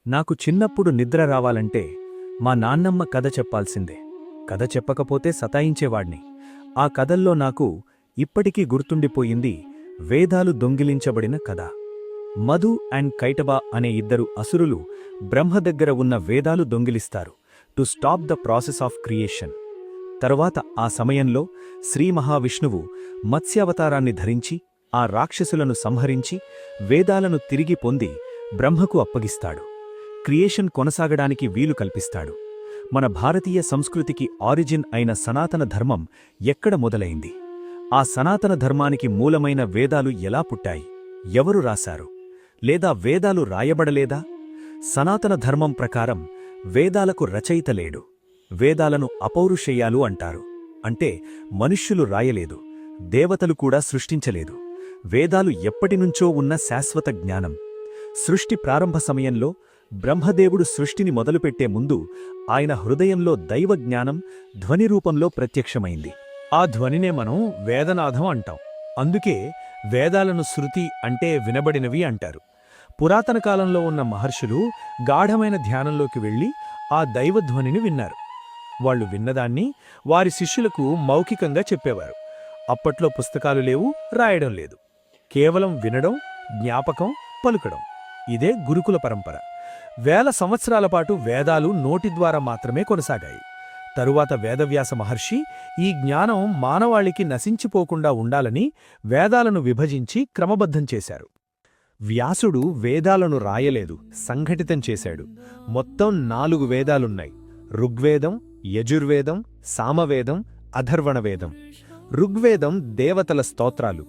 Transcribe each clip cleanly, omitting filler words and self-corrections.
నాకు చిన్నప్పుడు నిద్ర రావాలంటే మా నాన్నమ్మ కథ చెప్పాల్సిందే. కథ చెప్పకపోతే సతాయించేవాణ్ణి. ఆ కథల్లో నాకు ఇప్పటికీ గుర్తుండిపోయింది వేదాలు దొంగిలించబడిన కథ. మధు అండ్ కైటబా అనే ఇద్దరు అసురులు బ్రహ్మ దగ్గర ఉన్న వేదాలు దొంగిలిస్తారు to stop the process of creation. తరువాత ఆ సమయంలో శ్రీ మహావిష్ణువు మత్స్యావతారాన్ని ధరించి ఆ రాక్షసులను సంహరించి వేదాలను తిరిగి పొంది బ్రహ్మకు అప్పగిస్తాడు. క్రియేషన్ కొనసాగడానికి వీలు కల్పిస్తాడు. మన భారతీయ సంస్కృతికి ఆరిజిన్ అయిన సనాతన ధర్మం ఎక్కడ మొదలైంది? ఆ సనాతన ధర్మానికి మూలమైన వేదాలు ఎలా పుట్టాయి? ఎవరు రాశారు? లేదా వేదాలు రాయబడలేదా? సనాతన ధర్మం ప్రకారం వేదాలకు రచయిత లేడు. వేదాలను అపౌరుషేయాలు అంటారు. అంటే మనుష్యులు రాయలేదు, దేవతలు కూడా సృష్టించలేదు. వేదాలు ఎప్పటినుంచో ఉన్న శాశ్వత జ్ఞానం. సృష్టి ప్రారంభ సమయంలో బ్రహ్మదేవుడు సృష్టిని మొదలుపెట్టే ముందు ఆయన హృదయంలో దైవజ్ఞానం ధ్వని రూపంలో ప్రత్యక్షమైంది. ఆ ధ్వనినే మనం వేదనాథం అంటాం. అందుకే వేదాలను శృతి అంటే వినబడినవి అంటారు. పురాతన కాలంలో ఉన్న మహర్షులు గాఢమైన ధ్యానంలోకి వెళ్లి ఆ దైవధ్వనిని విన్నారు. వాళ్లు విన్నదాన్ని వారి శిష్యులకు మౌఖికంగా చెప్పేవారు. అప్పట్లో పుస్తకాలు లేవు, రాయడం లేదు. కేవలం వినడం, జ్ఞాపకం, పలుకడం. ఇదే గురుకుల పరంపర. వేల సంవత్సరాల పాటు వేదాలు నోటి ద్వారా మాత్రమే కొనసాగాయి. తరువాత వేదవ్యాస మహర్షి ఈ జ్ఞానం మానవాళికి నశించిపోకుండా ఉండాలని వేదాలను విభజించి క్రమబద్ధం చేశారు. వ్యాసుడు వేదాలను రాయలేదు, సంఘటితం చేశాడు. మొత్తం 4 వేదాలున్నాయి: ఋగ్వేదం, యజుర్వేదం, సామవేదం, అథర్వణవేదం. ఋగ్వేదం దేవతల స్తోత్రాలు,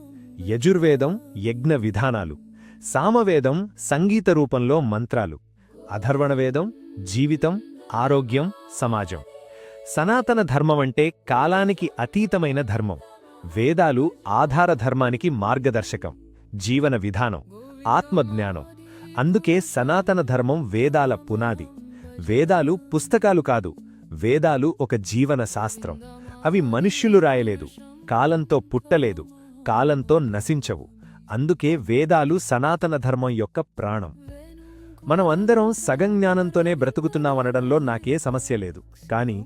యజుర్వేదం యజ్ఞ విధానాలు, సామవేదం సంగీత రూపంలో మంత్రాలు, అథర్వణవేదం జీవితం, ఆరోగ్యం, సమాజం. సనాతన ధర్మమంటే కాలానికి అతీతమైన ధర్మం. వేదాలు ఆధార ధర్మానికి మార్గదర్శకం, జీవన విధానం, ఆత్మజ్ఞానం. అందుకే సనాతన ధర్మం వేదాల పునాది. వేదాలు పుస్తకాలు కాదు, వేదాలు ఒక జీవన శాస్త్రం. అవి మనుష్యులు రాయలేదు, కాలంతో పుట్టలేదు, కాలంతో నశించవు. అందుకే వేదాలు సనాతన ధర్మం యొక్క ప్రాణం. మనం అందరం సగం జ్ఞానంతోనే బ్రతుకుతున్నామనడంలో నాకే సమస్య లేదు. కానీ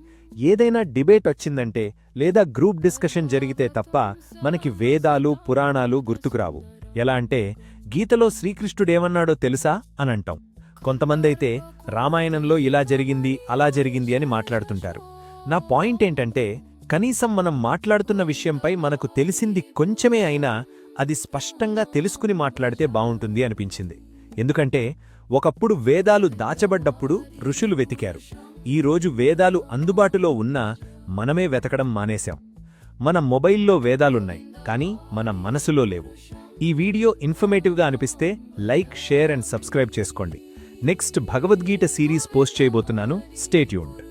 ఏదైనా డిబేట్ వచ్చిందంటే లేదా గ్రూప్ డిస్కషన్ జరిగితే తప్ప మనకి వేదాలు, పురాణాలు గుర్తుకురావు. ఎలా అంటే, గీతలో శ్రీకృష్ణుడేమన్నాడో తెలుసా అనంటాం. కొంతమందైతే రామాయణంలో ఇలా జరిగింది, అలా జరిగింది అని మాట్లాడుతుంటారు. నా పాయింట్ ఏంటంటే, కనీసం మనం మాట్లాడుతున్న విషయంపై మనకు తెలిసింది కొంచెమే అయినా అది స్పష్టంగా తెలుసుకుని మాట్లాడితే బావుంటుంది అనిపించింది. ఎందుకంటే ఒకప్పుడు వేదాలు దాచబడ్డప్పుడు ఋషులు వెతికారు. ఈరోజు వేదాలు అందుబాటులో ఉన్నా మనమే వెతకడం మానేశాం. మన మొబైల్లో వేదాలున్నాయి, కానీ మన మనసులో లేవు. ఈ వీడియో ఇన్ఫర్మేటివ్గా అనిపిస్తే లైక్, షేర్ అండ్ సబ్స్క్రైబ్ చేసుకోండి. నెక్స్ట్ భగవద్గీత సిరీస్ పోస్ట్ చేయబోతున్నాను. Stay tuned.